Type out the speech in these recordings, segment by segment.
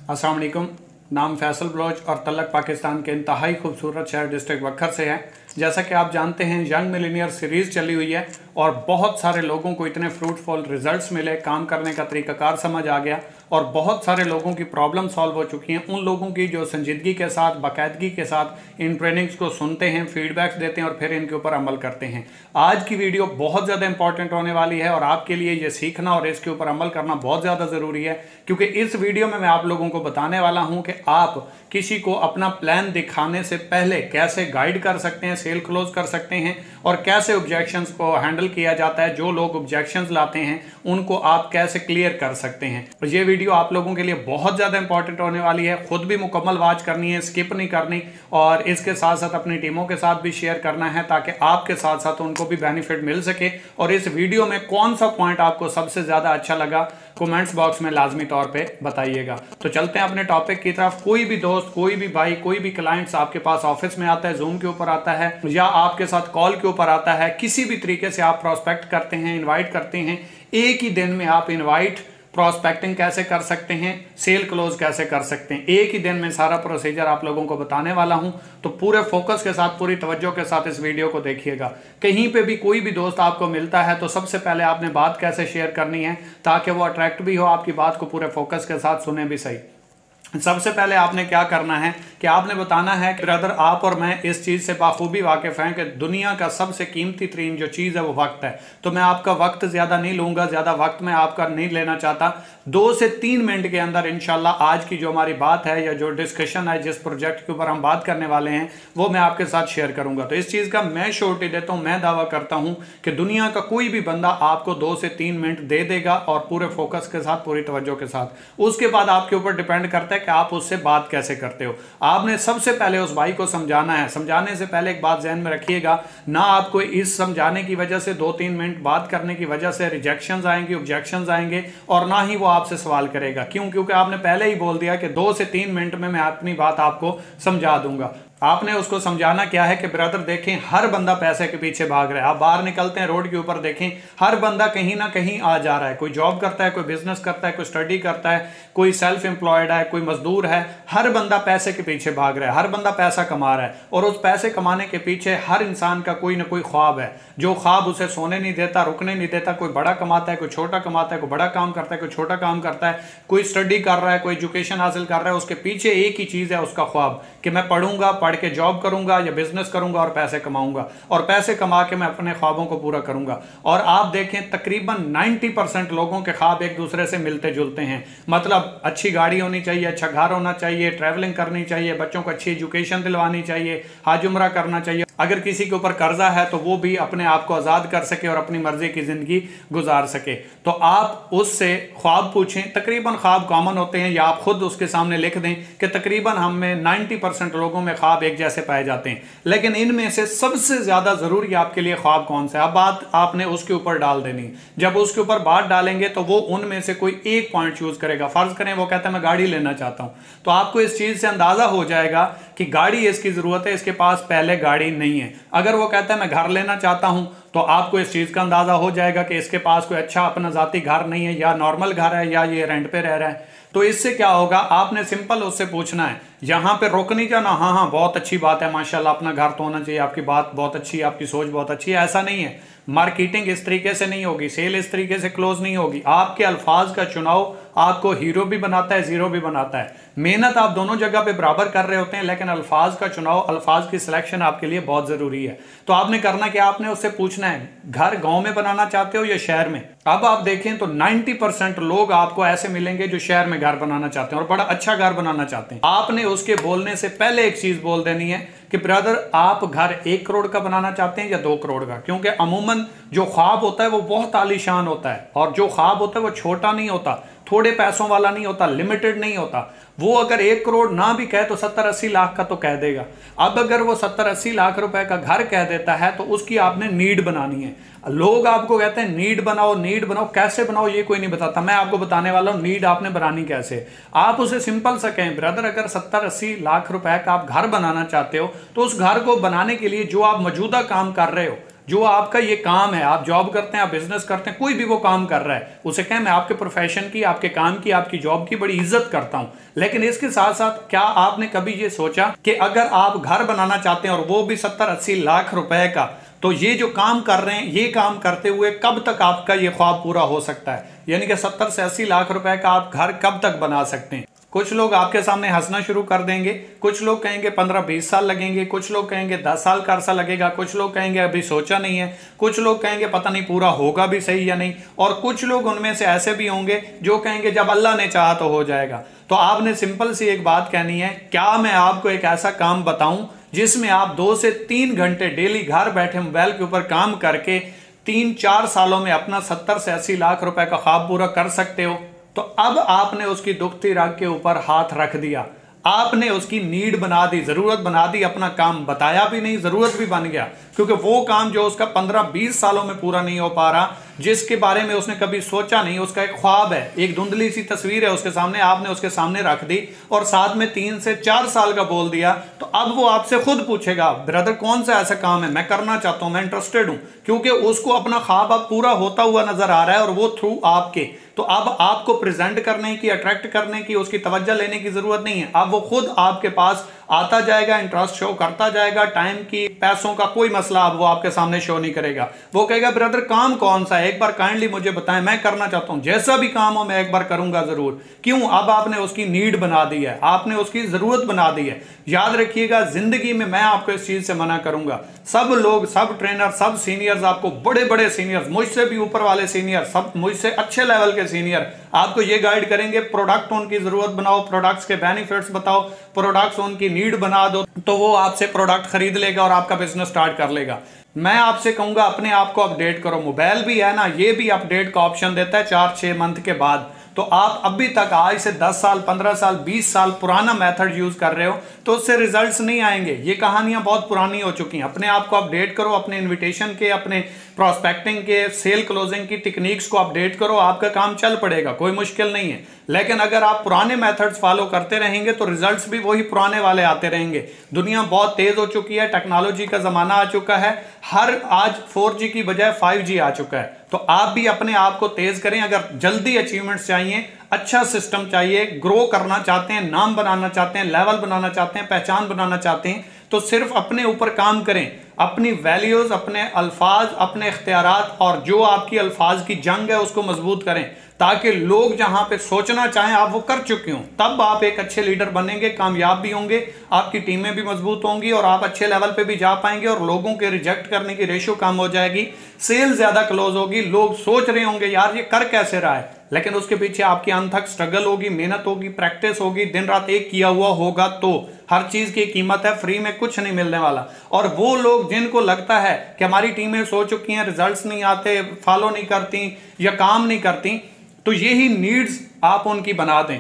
अस्सलाम वालेकुम। नाम फैसल बलोच और तलक पाकिस्तान के इंतहाई खूबसूरत शहर डिस्ट्रिक्ट वक्खर से है। जैसा कि आप जानते हैं यंग मिलीनियर सीरीज़ चली हुई है और बहुत सारे लोगों को इतने फ्रूटफुल रिजल्ट्स मिले, काम करने का तरीकाकार समझ आ गया और बहुत सारे लोगों की प्रॉब्लम सॉल्व हो चुकी हैं। उन लोगों की जो संजीदगी के साथ, बाकायदगी के साथ इन ट्रेनिंग्स को सुनते हैं, फीडबैक्स देते हैं और फिर इनके ऊपर अमल करते हैं। आज की वीडियो बहुत ज़्यादा इंपॉर्टेंट होने वाली है और आपके लिए ये सीखना और इसके ऊपर अमल करना बहुत ज़्यादा ज़रूरी है, क्योंकि इस वीडियो में मैं आप लोगों को बताने वाला हूं कि आप किसी को अपना प्लान दिखाने से पहले कैसे गाइड कर सकते हैं, सेल क्लोज कर सकते हैं और कैसे ऑब्जेक्शंस को हैंडल किया जाता है। जो लोग ऑब्जेक्शंस लाते हैं उनको आप कैसे क्लियर कर सकते हैं। और ये वीडियो आप लोगों के लिए बहुत ज़्यादा इंपॉर्टेंट होने वाली है। खुद भी मुकम्मल वॉच करनी है, स्किप नहीं करनी और इसके साथ साथ अपनी टीमों के साथ भी शेयर करना है ताकि आपके साथ साथ उनको भी बेनिफिट मिल सके। और इस वीडियो में कौन सा पॉइंट आपको सबसे ज़्यादा अच्छा लगा कमेंट्स बॉक्स में लाजमी तौर पे बताइएगा। तो चलते हैं अपने टॉपिक की तरफ। कोई भी दोस्त, कोई भी भाई, कोई भी क्लाइंट्स आपके पास ऑफिस में आता है, जूम के ऊपर आता है या आपके साथ कॉल के ऊपर आता है, किसी भी तरीके से आप प्रोस्पेक्ट करते हैं, इनवाइट करते हैं, एक ही दिन में आप इनवाइट, प्रोस्पेक्टिंग कैसे कर सकते हैं, सेल क्लोज कैसे कर सकते हैं, एक ही दिन में सारा प्रोसीजर आप लोगों को बताने वाला हूं। तो पूरे फोकस के साथ, पूरी तवज्जो के साथ इस वीडियो को देखिएगा। कहीं पे भी कोई भी दोस्त आपको मिलता है तो सबसे पहले आपने बात कैसे शेयर करनी है ताकि वो अट्रैक्ट भी हो, आपकी बात को पूरे फोकस के साथ सुने भी सही। सबसे पहले आपने क्या करना है कि आपने बताना है कि ब्रदर आप और मैं इस चीज़ से बाखूबी वाकिफ़ हैं कि दुनिया का सबसे कीमती तरीन जो चीज़ है वो वक्त है। तो मैं आपका वक्त ज़्यादा नहीं लूँगा, ज़्यादा वक्त मैं आपका नहीं लेना चाहता। 2 से 3 मिनट के अंदर इंशाल्लाह आज की जो हमारी बात है या जो डिस्कशन है, जिस प्रोजेक्ट के ऊपर हम बात करने वाले हैं, वो मैं आपके साथ शेयर करूँगा। तो इस चीज़ का मैं श्योरिटी देता हूँ, मैं दावा करता हूँ कि दुनिया का कोई भी बंदा आपको 2 से 3 मिनट दे देगा और पूरे फोकस के साथ, पूरी तवज्जो के साथ। उसके बाद आपके ऊपर डिपेंड करता है कि आप उससे बात कैसे करते हो। आपने सबसे पहले उस भाई को समझाना है। समझाने से पहले एक बात ध्यान में रखिएगा, ना आपको इस समझाने की वजह से 2-3 मिनट बात करने की वजह से रिजेक्शंस आएंगे, ऑब्जेक्शंस आएंगे और ना ही वो आपसे सवाल करेगा। क्यों? क्योंकि आपने पहले ही बोल दिया कि 2 से 3 मिनट में मैं अपनी बात आपको समझा दूंगा। आपने उसको समझाना क्या है कि ब्रदर देखें, हर बंदा पैसे के पीछे भाग रहा है। आप बाहर निकलते हैं रोड के ऊपर, देखें हर बंदा कहीं ना कहीं आ जा रहा है। कोई जॉब करता है, कोई बिजनेस करता है, कोई स्टडी करता है, कोई सेल्फ एम्प्लॉयड है, कोई मजदूर है। हर बंदा पैसे के पीछे भाग रहा है, हर बंदा पैसा कमा रहा है और उस पैसे कमाने के पीछे हर इंसान का कोई ना कोई ख्वाब है। जो ख्वाब उसे सोने नहीं देता, रुकने नहीं देता। कोई बड़ा कमाता है, कोई छोटा कमाता है, कोई बड़ा काम करता है, कोई छोटा काम करता है, कोई स्टडी कर रहा है, कोई एजुकेशन हासिल कर रहा है। उसके पीछे एक ही चीज है, उसका ख्वाब कि मैं पढ़ूंगा, पढ़ के जॉब करूंगा या बिजनेस करूंगा और पैसे कमाऊंगा और पैसे कमा के मैं अपने ख्वाबों को पूरा करूंगा। और आप देखें तकरीबन 90% लोगों के ख्वाब एक दूसरे से मिलते जुलते हैं। मतलब अच्छी गाड़ी होनी चाहिए, अच्छा घर होना चाहिए, ट्रैवलिंग करनी चाहिए, बच्चों को अच्छी एजुकेशन दिलवानी चाहिए, हज उम्रा करना चाहिए। अगर किसी के ऊपर कर्जा है तो वो भी अपने आप को आजाद कर सके और अपनी मर्जी की जिंदगी गुजार सके। तो आप उससे ख्वाब पूछें। तकरीबन ख्वाब कॉमन होते हैं या आप खुद उसके सामने लिख दें कि तकरीबन हम में 90% लोगों में ख्वाब एक जैसे पाए जाते हैं। लेकिन इनमें से सबसे ज्यादा जरूरी आपके लिए ख्वाब कौन सा है, अब बात आपने उसके ऊपर डाल देनी। जब उसके ऊपर बात डालेंगे तो वो उनमें से कोई एक पॉइंट चूज करेगा। फर्ज करें वो कहता है मैं गाड़ी लेना चाहता हूं, तो आपको इस चीज से अंदाजा हो जाएगा कि गाड़ी इसकी जरूरत है, इसके पास पहले गाड़ी नहीं है। अगर वो कहता है मैं घर लेना चाहता हूं तो आपको इस चीज का अंदाजा हो जाएगा कि इसके पास कोई अच्छा अपना जाती घर नहीं है, या नॉर्मल घर है या ये रेंट पे रह रहा है। तो इससे क्या होगा, आपने सिंपल उससे पूछना है, यहां पे रोक नहीं जाना। हाँ हाँ बहुत अच्छी बात है, माशाल्लाह अपना घर तो होना चाहिए, आपकी बात बहुत अच्छी है, आपकी सोच बहुत अच्छी है। ऐसा नहीं है, मार्केटिंग इस तरीके से नहीं होगी, सेल इस तरीके से क्लोज नहीं होगी। आपके अल्फाज का चुनाव आपको हीरो भी बनाता है, जीरो भी बनाता है। मेहनत आप दोनों जगह पे बराबर कर रहे होते हैं, लेकिन अल्फाज का चुनाव, अल्फाज की सिलेक्शन आपके लिए बहुत जरूरी है। तो आपने करना क्या, आपने उससे पूछना है घर गांव में बनाना चाहते हो या शहर में। अब आप देखें तो 90% लोग आपको ऐसे मिलेंगे जो शहर में घर बनाना चाहते हैं और बड़ा अच्छा घर बनाना चाहते हैं। आपने उसके बोलने से पहले एक चीज बोल देनी है कि ब्रदर आप घर 1 करोड़ का बनाना चाहते हैं या 2 करोड़ का। क्योंकि अमूमन जो ख्वाब होता है वो बहुत आलीशान होता है और जो ख्वाब होता है वो छोटा नहीं होता, थोड़े पैसों वाला नहीं होता, लिमिटेड नहीं होता। वो अगर 1 करोड़ ना भी कहे तो 70-80 लाख का तो कह देगा। अब अगर वो 70-80 लाख रुपए का घर कह देता है तो उसकी आपने नीड बनानी है। लोग आपको कहते हैं नीड बनाओ, नीड बनाओ, कैसे बनाओ ये कोई नहीं बताता। मैं आपको बताने वाला हूं नीड आपने बनानी कैसे। आप उसे सिंपल सा कहें, ब्रदर अगर 70-80 लाख रुपए का आप घर बनाना चाहते हो तो उस घर को बनाने के लिए जो आप मौजूदा काम कर रहे हो, जो आपका ये काम है, आप जॉब करते हैं, आप बिजनेस करते हैं, कोई भी वो काम कर रहा है, उसे कहें मैं आपके प्रोफेशन की, आपके काम की, आपकी जॉब की बड़ी इज्जत करता हूं। लेकिन इसके साथ साथ क्या आपने कभी ये सोचा कि अगर आप घर बनाना चाहते हैं और वो भी 70-80 लाख रुपए का, तो ये जो काम कर रहे हैं, ये काम करते हुए कब तक आपका ये ख्वाब पूरा हो सकता है? यानी कि 70 से 80 लाख रुपए का आप घर कब तक बना सकते हैं? कुछ लोग आपके सामने हंसना शुरू कर देंगे, कुछ लोग कहेंगे 15-20 साल लगेंगे, कुछ लोग कहेंगे 10 साल का अरसा लगेगा, कुछ लोग कहेंगे अभी सोचा नहीं है, कुछ लोग कहेंगे पता नहीं पूरा होगा भी सही या नहीं, और कुछ लोग उनमें से ऐसे भी होंगे जो कहेंगे जब अल्लाह ने चाहा तो हो जाएगा। तो आपने सिंपल सी एक बात कहनी है, क्या मैं आपको एक ऐसा काम बताऊं जिसमें आप 2 से 3 घंटे डेली घर बैठे मोबाइल के ऊपर काम करके 3-4 सालों में अपना 70 से 80 लाख रुपए का ख्वाब पूरा कर सकते हो? तो अब आपने उसकी दुखती रग के ऊपर हाथ रख दिया, आपने उसकी नीड बना दी, जरूरत बना दी, अपना काम बताया भी नहीं, जरूरत भी बन गया, क्योंकि वो काम जो उसका 15-20 सालों में पूरा नहीं हो पा रहा, जिसके बारे में उसने कभी सोचा नहीं, उसका एक ख्वाब है, एक धुंधली सी तस्वीर है उसके सामने, आपने उसके सामने रख दी और साथ में 3 से 4 साल का बोल दिया, तो अब वो आपसे खुद पूछेगा ब्रदर कौन सा ऐसा काम है मैं करना चाहता हूं, मैं इंटरेस्टेड हूं, क्योंकि उसको अपना ख्वाब अब पूरा होता हुआ नजर आ रहा है और वो थ्रू आपके। तो अब आपको प्रेजेंट करने की, अट्रैक्ट करने की, उसकी तवज्जो लेने की जरूरत नहीं है, अब वो खुद आपके पास आता जाएगा, इंटरेस्ट शो करता जाएगा, टाइम की, पैसों का कोई मसला अब वो आपके सामने शो नहीं करेगा। वो कहेगा ब्रदर काम कौन सा है, एक बार काइंडली मुझे बताएं, मैं करना चाहता हूं, जैसा भी काम हो मैं एक बार करूंगा जरूर। क्यों? अब आपने उसकी नीड बना दी है, आपने उसकी जरूरत बना दी है। याद रखिएगा, जिंदगी में मैं आपको इस चीज से मना करूंगा, सब लोग, सब ट्रेनर, सब सीनियर्स, आपको बड़े बड़े सीनियर्स, मुझसे भी ऊपर वाले सीनियर, सब मुझसे अच्छे लेवल के सीनियर आपको ये गाइड करेंगे, प्रोडक्ट उनकी जरूरत बनाओ, प्रोडक्ट्स के बेनिफिट्स बताओ, प्रोडक्ट्स उनकी नीड बना दो, तो वो आपसे प्रोडक्ट खरीद लेगा और आपका बिजनेस स्टार्ट कर लेगा। मैं आपसे कहूंगा अपने आप को अपडेट करो। मोबाइल भी है ना, ये भी अपडेट का ऑप्शन देता है 4-6 मंथ के बाद। तो आप अभी तक आज से 10 साल, 15 साल, 20 साल पुराना मेथड यूज कर रहे हो तो उससे रिजल्ट्स नहीं आएंगे। ये कहानियां बहुत पुरानी हो चुकी हैं। अपने आप को अपडेट करो, अपने इनविटेशन के, अपने प्रोस्पेक्टिंग के, सेल क्लोजिंग की टेक्निक्स को अपडेट करो, आपका काम चल पड़ेगा, कोई मुश्किल नहीं है। लेकिन अगर आप पुराने मेथड्स फॉलो करते रहेंगे तो रिजल्ट्स भी वही पुराने वाले आते रहेंगे। दुनिया बहुत तेज हो चुकी है, टेक्नोलॉजी का जमाना आ चुका है, हर आज 4G की बजाय 5G आ चुका है। तो आप भी अपने आप को तेज करें। अगर जल्दी अचीवमेंट्स चाहिए, अच्छा सिस्टम चाहिए, ग्रो करना चाहते हैं, नाम बनाना चाहते हैं, लेवल बनाना चाहते हैं, पहचान बनाना चाहते हैं, तो सिर्फ अपने ऊपर काम करें, अपनी वैल्यूज, अपने अल्फाज, अपने इख्तियारात और जो आपकी अल्फाज की जंग है उसको मजबूत करें, ताकि लोग जहां पे सोचना चाहें आप वो कर चुके हों। तब आप एक अच्छे लीडर बनेंगे, कामयाब भी होंगे, आपकी टीमें भी मजबूत होंगी और आप अच्छे लेवल पे भी जा पाएंगे और लोगों के रिजेक्ट करने की रेशियो कम हो जाएगी, सेल ज्यादा क्लोज होगी। लोग सोच रहे होंगे यार ये कर कैसे रहा है, लेकिन उसके पीछे आपकी अनथक स्ट्रगल होगी, मेहनत होगी, प्रैक्टिस होगी, दिन रात एक किया हुआ होगा। तो हर चीज की कीमत है, फ्री में कुछ नहीं मिलने वाला। और वो लोग जिनको लगता है कि हमारी टीमें सो चुकी हैं, रिजल्ट्स नहीं आते, फॉलो नहीं करती या काम नहीं करती, तो यही नीड्स आप उनकी बना दें।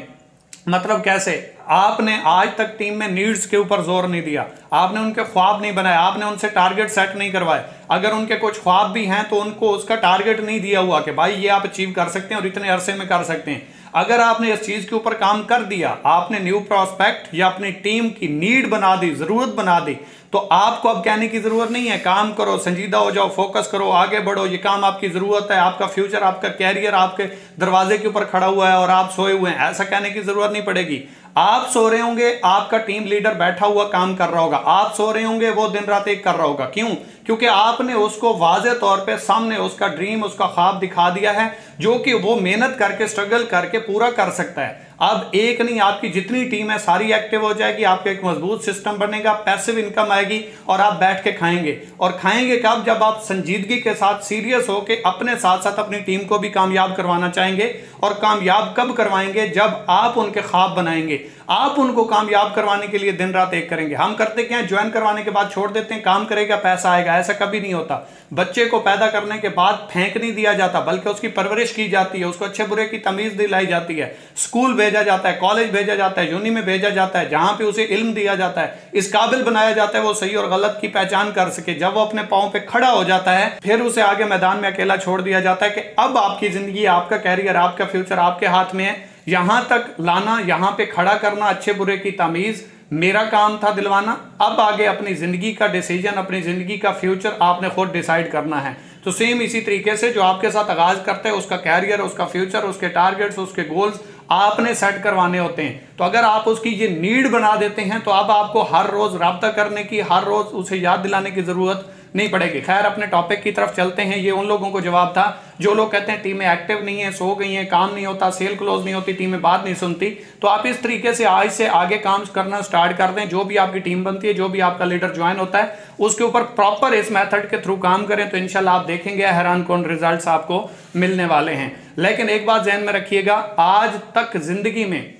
मतलब कैसे? आपने आज तक टीम में नीड्स के ऊपर जोर नहीं दिया, आपने उनके ख्वाब नहीं बनाए, आपने उनसे टारगेट सेट नहीं करवाए। अगर उनके कुछ ख्वाब भी हैं तो उनको उसका टारगेट नहीं दिया हुआ कि भाई ये आप अचीव कर सकते हैं और इतने अरसे में कर सकते हैं। अगर आपने इस चीज के ऊपर काम कर दिया, आपने न्यू प्रोस्पेक्ट या अपनी टीम की नीड बना दी, जरूरत बना दी, तो आपको अब कहने की जरूरत नहीं है काम करो, संजीदा हो जाओ, फोकस करो, आगे बढ़ो, ये काम आपकी जरूरत है, आपका फ्यूचर, आपका कैरियर आपके दरवाजे के ऊपर खड़ा हुआ है और आप सोए हुए हैं, ऐसा कहने की जरूरत नहीं पड़ेगी। आप सो रहे होंगे, आपका टीम लीडर बैठा हुआ काम कर रहा होगा, आप सो रहे होंगे, वो दिन रात एक कर रहा होगा। क्यों? क्योंकि आपने उसको वाज़े तौर पे सामने उसका ड्रीम, उसका ख्वाब दिखा दिया है, जो कि वो मेहनत करके, स्ट्रगल करके पूरा कर सकता है। अब एक नहीं, आपकी जितनी टीम है सारी एक्टिव हो जाएगी, आपका एक मजबूत सिस्टम बनेगा, पैसिव इनकम आएगी और आप बैठ के खाएंगे। और खाएंगे कब? जब आप संजीदगी के साथ, सीरियस होके अपने साथ साथ अपनी टीम को भी कामयाब करवाना चाहेंगे। और कामयाब कब करवाएंगे? जब आप उनके ख्वाब बनाएंगे, आप उनको कामयाब करवाने के लिए दिन रात एक करेंगे। हम करते क्या है, ज्वाइन करवाने के बाद छोड़ देते हैं, काम करेगा पैसा आएगा, ऐसा कभी नहीं होता। बच्चे को पैदा करने के बाद फेंक नहीं दिया जाता, बल्कि उसकी परवरिश की जाती है, उसको अच्छे बुरे की तमीज दिलाई जाती है, स्कूल भेजा जाता है, कॉलेज भेजा जाता है, यूनी में भेजा जाता है, जहां पे उसे इल्म दिया जाता है, इस काबिल बनाया जाता है वो सही और गलत की पहचान कर सके। जब वो अपने पांव पे खड़ा हो जाता है, फिर उसे आगे मैदान में अकेला छोड़ दिया जाता है कि अब आपकी जिंदगी, आपका कैरियर, आपका फ्यूचर आपके हाथ में है। यहां तक लाना, यहां पे खड़ा करना, अच्छे बुरे की तमीज, मेरा काम था दिलवाना, अब आगे अपनी जिंदगी का डिसीजन, अपनी जिंदगी का फ्यूचर आपने खुद डिसाइड करना है। तो सेम इसी तरीके से जो आपके साथ आगाज करते हैं, उसका कैरियर, उसका फ्यूचर, उसके टारगेट्स, उसके गोल्स आपने सेट करवाने होते हैं। तो अगर आप उसकी ये नीड बना देते हैं तो अब आपको हर रोज राब्ता करने की, हर रोज उसे याद दिलाने की जरूरत नहीं पड़ेगी। खैर, अपने टॉपिक की तरफ चलते हैं। ये उन लोगों को जवाब था जो लोग कहते हैं टीमें एक्टिव नहीं है, सो गई हैं, काम नहीं होता, सेल क्लोज नहीं होती, टीमें बात नहीं सुनती। तो आप इस तरीके से आज से आगे काम करना स्टार्ट कर दें। जो भी आपकी टीम बनती है, जो भी आपका लीडर ज्वाइन होता है, उसके ऊपर प्रॉपर इस मेथड के थ्रू काम करें तो इंशाल्लाह आप देखेंगे हैरान कौन रिजल्ट्स आपको मिलने वाले हैं। लेकिन एक बात ध्यान में रखिएगा, आज तक जिंदगी में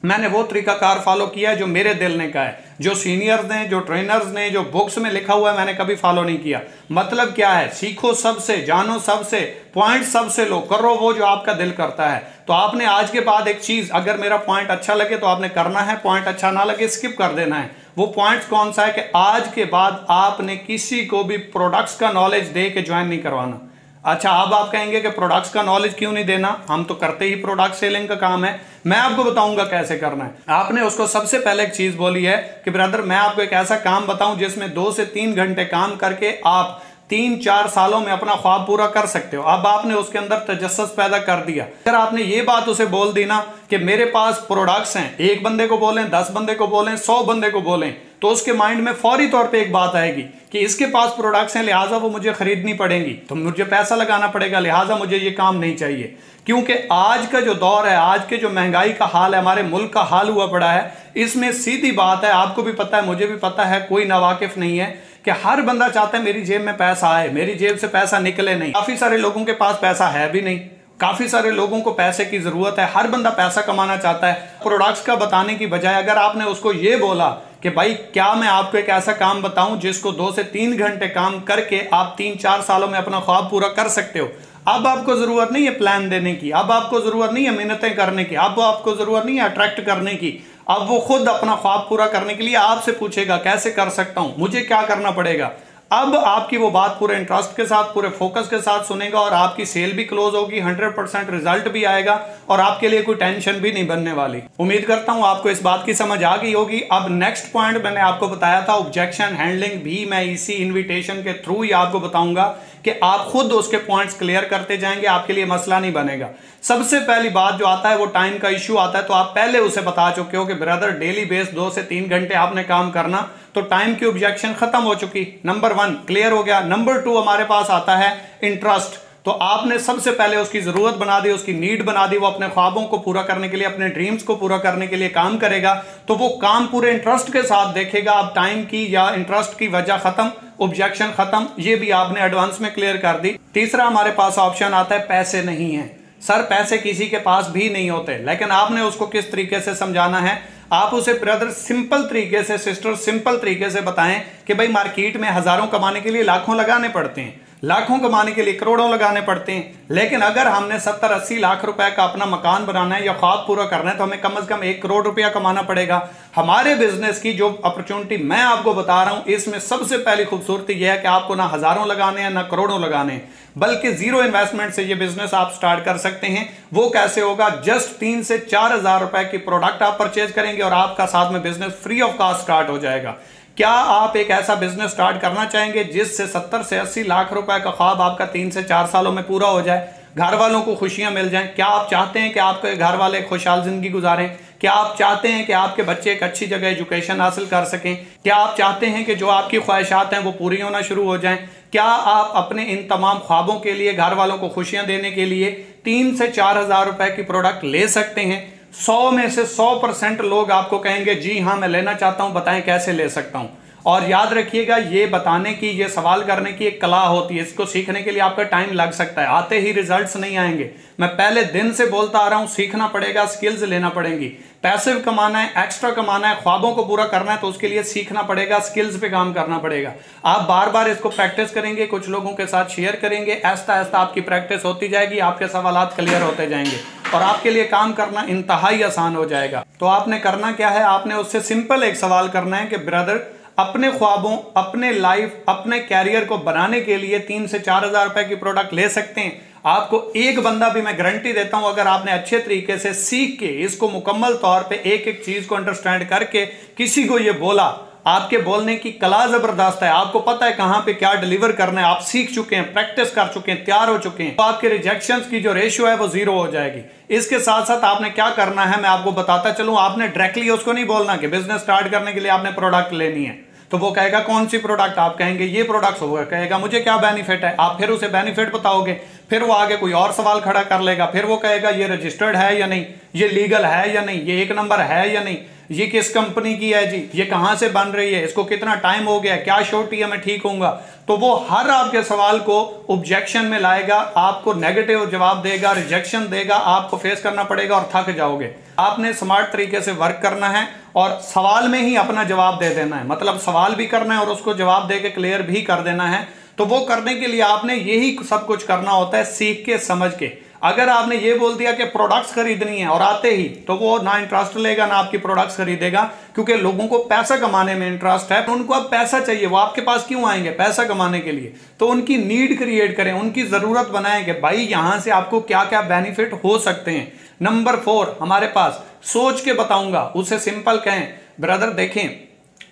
मैंने वो तरीकाकार फॉलो किया है जो मेरे दिल ने कहा है, जो सीनियर्स ने, जो ट्रेनर्स ने, जो बुक्स में लिखा हुआ है, मैंने कभी फॉलो नहीं किया। मतलब क्या है? सीखो सबसे, जानो सबसे, पॉइंट सबसे लो, करो वो जो आपका दिल करता है। तो आपने आज के बाद एक चीज, अगर मेरा पॉइंट अच्छा लगे तो आपने करना है, पॉइंट अच्छा ना लगे स्किप कर देना है। वो पॉइंट कौन सा है कि आज के बाद आपने किसी को भी प्रोडक्ट्स का नॉलेज दे के ज्वाइन नहीं करवाना। अच्छा, अब आप कहेंगे कि प्रोडक्ट्स का नॉलेज क्यों नहीं देना, हम तो करते ही प्रोडक्ट सेलिंग का काम है। मैं आपको बताऊंगा कैसे करना है। आपने उसको सबसे पहले एक चीज बोली है कि ब्रदर मैं आपको एक ऐसा काम बताऊं जिसमें 2 से 3 घंटे काम करके आप 3-4 सालों में अपना ख्वाब पूरा कर सकते हो। अब आपने उसके अंदर तजस्सुस पैदा कर दिया। अगर आपने ये बात उसे बोल दी ना कि मेरे पास प्रोडक्ट्स हैं, 1 बंदे को बोलें, 10 बंदे को बोलें, 100 बंदे को बोलें, तो उसके माइंड में फौरी तौर पे एक बात आएगी कि इसके पास प्रोडक्ट्स हैं, लिहाजा वो मुझे खरीदनी पड़ेंगी, तो मुझे पैसा लगाना पड़ेगा, लिहाजा मुझे ये काम नहीं चाहिए। क्योंकि आज का जो दौर है, आज के जो महंगाई का हाल है, हमारे मुल्क का हाल हुआ पड़ा है, इसमें सीधी बात है, आपको भी पता है, मुझे भी पता है, कोई नावाकिफ नहीं है कि हर बंदा चाहता है मेरी जेब में पैसा आए, मेरी जेब से पैसा निकले नहीं। काफी सारे लोगों के पास पैसा है भी नहीं, काफी सारे लोगों को पैसे की जरूरत है, हर बंदा पैसा कमाना चाहता है। प्रोडक्ट्स का बताने की बजाय अगर आपने उसको ये बोला कि भाई क्या मैं आपको एक ऐसा काम बताऊं जिसको 2 से 3 घंटे काम करके आप 3-4 सालों में अपना ख्वाब पूरा कर सकते हो। अब आपको जरूरत नहीं है प्लान देने की, अब आपको जरूरत नहीं है मिन्नतें करने की, अब आपको जरूरत नहीं है अट्रैक्ट करने की। अब वो खुद अपना ख्वाब पूरा करने के लिए आपसे पूछेगा कैसे कर सकता हूं, मुझे क्या करना पड़ेगा। अब आपकी वो बात पूरे इंटरेस्ट के साथ, पूरे फोकस के साथ सुनेगा और आपकी सेल भी क्लोज होगी, 100% रिजल्ट भी आएगा और आपके लिए कोई टेंशन भी नहीं बनने वाली। उम्मीद करता हूं आपको इस बात की समझ आ गई होगी। अब नेक्स्ट पॉइंट मैंने आपको बताया था ऑब्जेक्शन हैंडलिंग, भी मैं इसी इन्विटेशन के थ्रू ही आपको बताऊंगा कि आप खुद उसके पॉइंट्स क्लियर करते जाएंगे, आपके लिए मसला नहीं बनेगा। सबसे पहली बात जो आता है वो टाइम का इश्यू आता है। तो आप पहले उसे बता चुके हो कि ब्रदर डेली बेस 2 से 3 घंटे आपने काम करना, तो टाइम की ऑब्जेक्शन खत्म हो चुकी। नंबर 1 क्लियर हो गया। नंबर 2 हमारे पास आता है इंटरेस्ट। तो आपने सबसे पहले उसकी जरूरत बना दी, उसकी नीड बना दी, वो अपने ख्वाबों को पूरा करने के लिए, अपने ड्रीम्स को पूरा करने के लिए काम करेगा, तो वो काम पूरे इंटरेस्ट के साथ देखेगा। अब टाइम की या इंटरेस्ट की वजह खत्म, ऑब्जेक्शन खत्म, ये भी आपने एडवांस में क्लियर कर दी। तीसरा हमारे पास ऑप्शन आता है पैसे नहीं है। सर पैसे किसी के पास भी नहीं होते, लेकिन आपने उसको किस तरीके से समझाना है। आप उसे ब्रदर सिंपल तरीके से, सिस्टर सिंपल तरीके से बताएं कि भाई मार्केट में हजारों कमाने के लिए लाखों लगाने पड़ते हैं, लाखों कमाने के लिए करोड़ों लगाने पड़ते हैं, लेकिन अगर हमने 70-80 लाख रुपए का अपना मकान बनाना है या ख्वाब पूरा करना है तो हमें कम से कम 1 करोड़ रुपया कमाना पड़ेगा। हमारे बिजनेस की जो अपॉर्चुनिटी मैं आपको बता रहा हूं, इसमें सबसे पहली खूबसूरती यह है कि आपको ना हजारों लगाने हैं ना करोड़ों लगाने हैं, बल्कि जीरो इन्वेस्टमेंट से ये बिजनेस आप स्टार्ट कर सकते हैं। वो कैसे होगा? जस्ट 3 से 4 हजार रुपए की प्रोडक्ट आप परचेज करेंगे और आपका साथ में business free of cost start हो जाएगा। क्या आप एक ऐसा बिजनेस स्टार्ट करना चाहेंगे जिससे 70 से 80 लाख रुपए का ख्वाब आपका 3 से 4 सालों में पूरा हो जाए, घर वालों को खुशियां मिल जाएं? क्या आप चाहते हैं कि आपके घर वाले खुशहाल जिंदगी गुजारें? क्या आप चाहते हैं कि आपके बच्चे एक अच्छी जगह एजुकेशन हासिल कर सकें? क्या आप चाहते हैं कि जो आपकी ख्वाहिशात हैं वो पूरी होना शुरू हो जाएं? क्या आप अपने इन तमाम ख्वाबों के लिए, घर वालों को खुशियां देने के लिए 3 से 4 हजार रुपए की प्रोडक्ट ले सकते हैं? 100 में से 100% लोग आपको कहेंगे जी हाँ मैं लेना चाहता हूं, बताएं कैसे ले सकता हूं। और याद रखिएगा, ये बताने की, ये सवाल करने की एक कला होती है, इसको सीखने के लिए आपका टाइम लग सकता है, आते ही रिजल्ट्स नहीं आएंगे। मैं पहले दिन से बोलता आ रहा हूं, सीखना पड़ेगा, स्किल्स लेना पड़ेंगी। पैसिव कमाना है, एक्स्ट्रा कमाना है, ख्वाबों को पूरा करना है तो उसके लिए सीखना पड़ेगा, स्किल्स पे काम करना पड़ेगा। आप बार बार इसको प्रैक्टिस करेंगे, कुछ लोगों के साथ शेयर करेंगे, ऐसा ऐसा आपकी प्रैक्टिस होती जाएगी, आपके सवालात क्लियर होते जाएंगे और आपके लिए काम करना इंतहाई आसान हो जाएगा। तो आपने करना क्या है? आपने उससे सिंपल एक सवाल करना है कि ब्रदर अपने ख्वाबों, अपने लाइफ, अपने कैरियर को बनाने के लिए 3 से 4 हजार रुपए की प्रोडक्ट ले सकते हैं? आपको एक बंदा भी मैं गारंटी देता हूं, अगर आपने अच्छे तरीके से सीख के इसको मुकम्मल तौर पे एक एक चीज को अंडरस्टैंड करके किसी को ये बोला, आपके बोलने की कला जबरदस्त है, आपको पता है कहां पे क्या डिलीवर करना है, आप सीख चुके हैं, प्रैक्टिस कर चुके हैं, तैयार हो चुके हैं, तो आपके रिजेक्शंस की जो रेशियो है वो 0 हो जाएगी। इसके साथ साथ आपने क्या करना है मैं आपको बताता चलूं। आपने डायरेक्टली उसको नहीं बोलना कि बिजनेस स्टार्ट करने के लिए आपने प्रोडक्ट लेनी है, तो वो कहेगा कौन सी प्रोडक्ट, आप कहेंगे ये प्रोडक्ट्स होगा, कहेगा मुझे क्या बेनिफिट है, आप फिर उसे बेनिफिट बताओगे, फिर वो आगे कोई और सवाल खड़ा कर लेगा, फिर वो कहेगा ये रजिस्टर्ड है या नहीं, ये लीगल है या नहीं, ये 1 नंबर है या नहीं, ये किस कंपनी की है जी, ये कहां से बन रही है, इसको कितना टाइम हो गया, क्या श्योरिटी है मैं ठीक होऊंगा। तो वो हर आपके सवाल को ऑब्जेक्शन में लाएगा, आपको नेगेटिव जवाब देगा, रिजेक्शन देगा, आपको फेस करना पड़ेगा और थक जाओगे। आपने स्मार्ट तरीके से वर्क करना है और सवाल में ही अपना जवाब दे देना है, मतलब सवाल भी करना है और उसको जवाब दे के क्लियर भी कर देना है। तो वो करने के लिए आपने यही सब कुछ करना होता है, सीख के समझ के। अगर आपने ये बोल दिया कि प्रोडक्ट्स खरीदनी है और आते ही, तो वो ना इंटरेस्ट लेगा ना आपकी प्रोडक्ट्स खरीदेगा, क्योंकि लोगों को पैसा कमाने में इंटरेस्ट है, तो उनको अब पैसा चाहिए, वो आपके पास क्यों आएंगे, पैसा कमाने के लिए। तो उनकी नीड क्रिएट करें, उनकी जरूरत बनाएं कि भाई यहां से आपको क्या क्या बेनिफिट हो सकते हैं। नंबर 4 हमारे पास सोच के बताऊंगा, उसे सिंपल कहें ब्रदर देखें,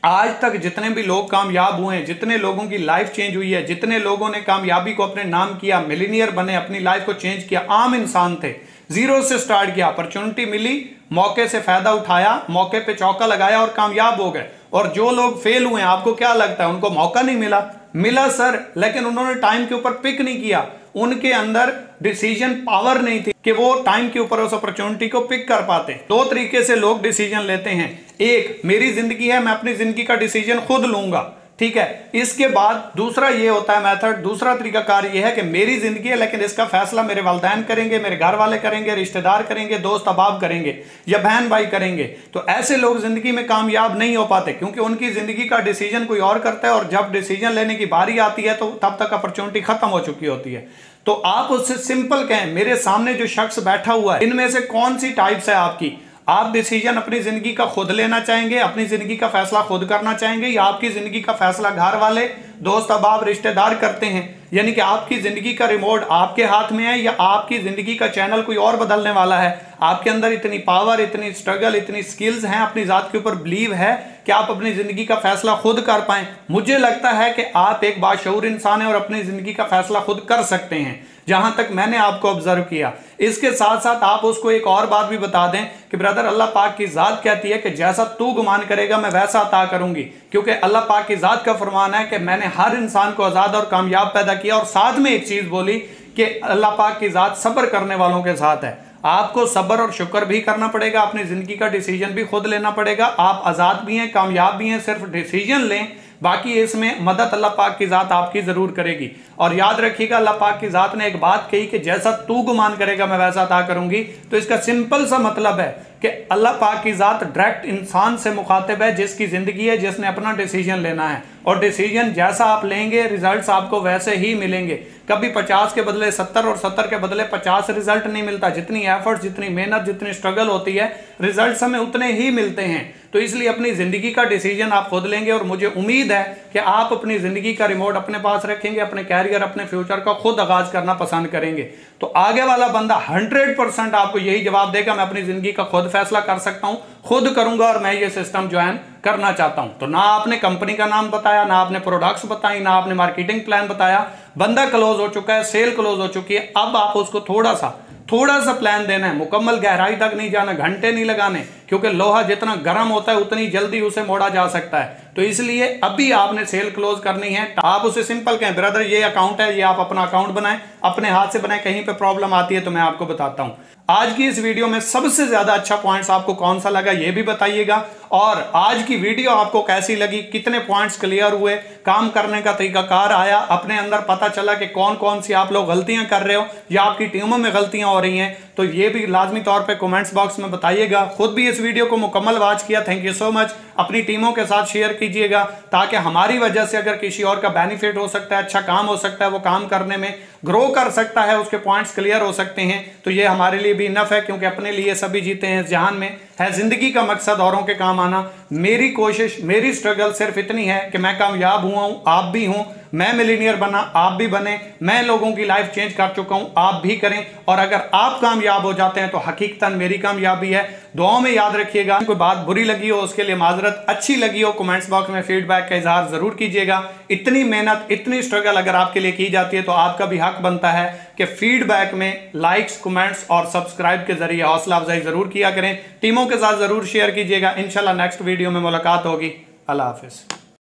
आज तक जितने भी लोग कामयाब हुए हैं, जितने लोगों की लाइफ चेंज हुई है, जितने लोगों ने कामयाबी को अपने नाम किया, मिलीनियर बने, अपनी लाइफ को चेंज किया, आम इंसान थे, 0 से स्टार्ट किया, अपॉर्चुनिटी मिली, मौके से फायदा उठाया, मौके पे चौका लगाया और कामयाब हो गए। और जो लोग फेल हुए, आपको क्या लगता है उनको मौका नहीं मिला? मिला सर, लेकिन उन्होंने टाइम के ऊपर पिक नहीं किया, उनके अंदर डिसीजन पावर नहीं थी कि वो टाइम के ऊपर उस अपॉर्चुनिटी को पिक कर पाते। 2 तरीके से लोग डिसीजन लेते हैं, एक मेरी जिंदगी है, मैं अपनी जिंदगी का डिसीजन खुद लूंगा, ठीक है। इसके बाद दूसरा ये होता है मेथड, दूसरा तरीकाकार ये है कि मेरी जिंदगी है लेकिन इसका फैसला मेरे वालिदैन करेंगे, मेरे घर वाले करेंगे, रिश्तेदार करेंगे, दोस्त अहबाब करेंगे या बहन भाई करेंगे। तो ऐसे लोग जिंदगी में कामयाब नहीं हो पाते, क्योंकि उनकी जिंदगी का डिसीजन कोई और करता है और जब डिसीजन लेने की बारी आती है तो तब तक अपॉर्चुनिटी खत्म हो चुकी होती है। तो आप उससे सिंपल कहें, मेरे सामने जो शख्स बैठा हुआ है, इनमें से कौन सी टाइप्स है आपकी? आप डिसीजन अपनी जिंदगी का खुद लेना चाहेंगे, अपनी जिंदगी का फैसला खुद करना चाहेंगे, या आपकी जिंदगी का फैसला घर वाले, दोस्त अहबाब, रिश्तेदार करते हैं? यानी कि आपकी जिंदगी का रिमोट आपके हाथ में है या आपकी जिंदगी का चैनल कोई और बदलने वाला है? आपके अंदर इतनी पावर, इतनी स्ट्रगल, इतनी स्किल्स हैं, अपनी जात के ऊपर बिलीव है कि आप अपनी जिंदगी का फैसला खुद कर पाएं? मुझे लगता है कि आप एक बाशऊर इंसान हैं और अपनी जिंदगी का फैसला खुद कर सकते हैं, जहां तक मैंने आपको ऑब्जर्व किया। इसके साथ साथ आप उसको एक और बात भी बता दें कि ब्रदर अल्लाह पाक की जात कहती है कि जैसा तू गुमान करेगा मैं वैसा अता करूंगी, क्योंकि अल्लाह पाक की जात का फरमान है कि मैंने हर इंसान को आजाद और कामयाब पैदा किया। और साथ में एक चीज बोली कि अल्लाह पाक की जात सब्र करने वालों के साथ है। आपको सब्र और शुक्र भी करना पड़ेगा, अपनी जिंदगी का डिसीजन भी खुद लेना पड़ेगा। आप आजाद भी हैं, कामयाब भी हैं, सिर्फ डिसीजन लें, बाकी इसमें मदद अल्लाह पाक की जात आपकी जरूर करेगी। और याद रखिएगा, अल्लाह पाक की जात ने एक बात कही कि जैसा तू गुमान करेगा मैं वैसा अता करूंगी। तो इसका सिंपल सा मतलब है कि अल्लाह पाक की जात डायरेक्ट इंसान से मुखातिब है, जिसकी जिंदगी है, जिसने अपना डिसीजन लेना है। और डिसीजन जैसा आप लेंगे रिजल्ट्स आपको वैसे ही मिलेंगे। कभी 50 के बदले 70 और 70 के बदले 50 रिजल्ट नहीं मिलता। जितनी एफर्ट्स, जितनी मेहनत, जितनी स्ट्रगल होती है, रिजल्ट्स हमें उतने ही मिलते हैं। तो इसलिए अपनी जिंदगी का डिसीजन आप खुद लेंगे और मुझे उम्मीद है कि आप अपनी जिंदगी का रिमोट अपने पास रखेंगे, अपने कैरियर, अपने फ्यूचर का खुद आगाज करना पसंद करेंगे। तो आगे वाला बंदा 100% आपको यही जवाब देगा, मैं अपनी जिंदगी का खुद फैसला कर सकता हूं, खुद करूंगा और मैं ये सिस्टम ज्वाइन करना चाहता हूं। तो ना आपने कंपनी का नाम बताया, ना आपने प्रोडक्ट्स बताई, ना आपने मार्केटिंग प्लान बताया। बंदा क्लोज हो चुका है, सेल क्लोज हो चुकी है। अब आप उसको थोड़ा सा प्लान देना है, मुकम्मल गहराई तक नहीं जाना, घंटे नहीं लगाने, क्योंकि लोहा जितना गर्म होता है उतनी जल्दी उसे मोड़ा जा सकता है। तो इसलिए अभी आपने सेल क्लोज करनी है। आप उसे सिंपल कहें, ब्रदर ये अकाउंट है, ये आप अपना अकाउंट बनाएं, अपने हाथ से बनाएं। कहीं पे प्रॉब्लम आती है तो मैं आपको बताता हूं। आज की इस वीडियो में सबसे ज्यादा अच्छा पॉइंट्स आपको कौन सा लगा ये भी बताइएगा, और आज की वीडियो आपको कैसी लगी, कितने पॉइंट्स क्लियर हुए, काम करने का तरीकाकार आया, अपने अंदर पता चला कि कौन कौन सी आप लोग गलतियां कर रहे हो या आपकी टीमों में गलतियां हो रही हैं, तो ये भी लाजमी तौर पे कमेंट्स बॉक्स में बताइएगा। खुद भी इस वीडियो को मुकम्मल वॉच किया, थैंक यू सो मच। अपनी टीमों के साथ शेयर कीजिएगा, ताकि हमारी वजह से अगर किसी और का बेनिफिट हो सकता है, अच्छा काम हो सकता है, वो काम करने में ग्रो कर सकता है, उसके पॉइंट्स क्लियर हो सकते हैं, तो ये हमारे लिए भी इनफ है, क्योंकि अपने लिए सभी जीते हैं। इस जहान में है जिंदगी का मकसद औरों के काम आना। मेरी कोशिश, मेरी स्ट्रगल सिर्फ इतनी है कि मैं कामयाब हुआ हूं, आप भी हूं, मैं मिलीनियर बना, आप भी बने। मैं लोगों की लाइफ चेंज कर चुका हूं, आप भी करें। और अगर आप कामयाब हो जाते हैं तो हकीकतन मेरी कामयाबी है। दुआओं में याद रखिएगा। कोई बात बुरी लगी हो उसके लिए माजरत, अच्छी लगी हो कमेंट्स बॉक्स में फीडबैक का इजहार जरूर कीजिएगा। इतनी मेहनत, इतनी स्ट्रगल अगर आपके लिए की जाती है तो आपका भी हक बनता है कि फीडबैक में लाइक्स, कमेंट्स और सब्सक्राइब के जरिए हौसला अफजाई जरूर किया करें। टीमों के साथ जरूर शेयर कीजिएगा। इंशाल्लाह नेक्स्ट वीडियो में मुलाकात होगी। अल्लाह हाफिज।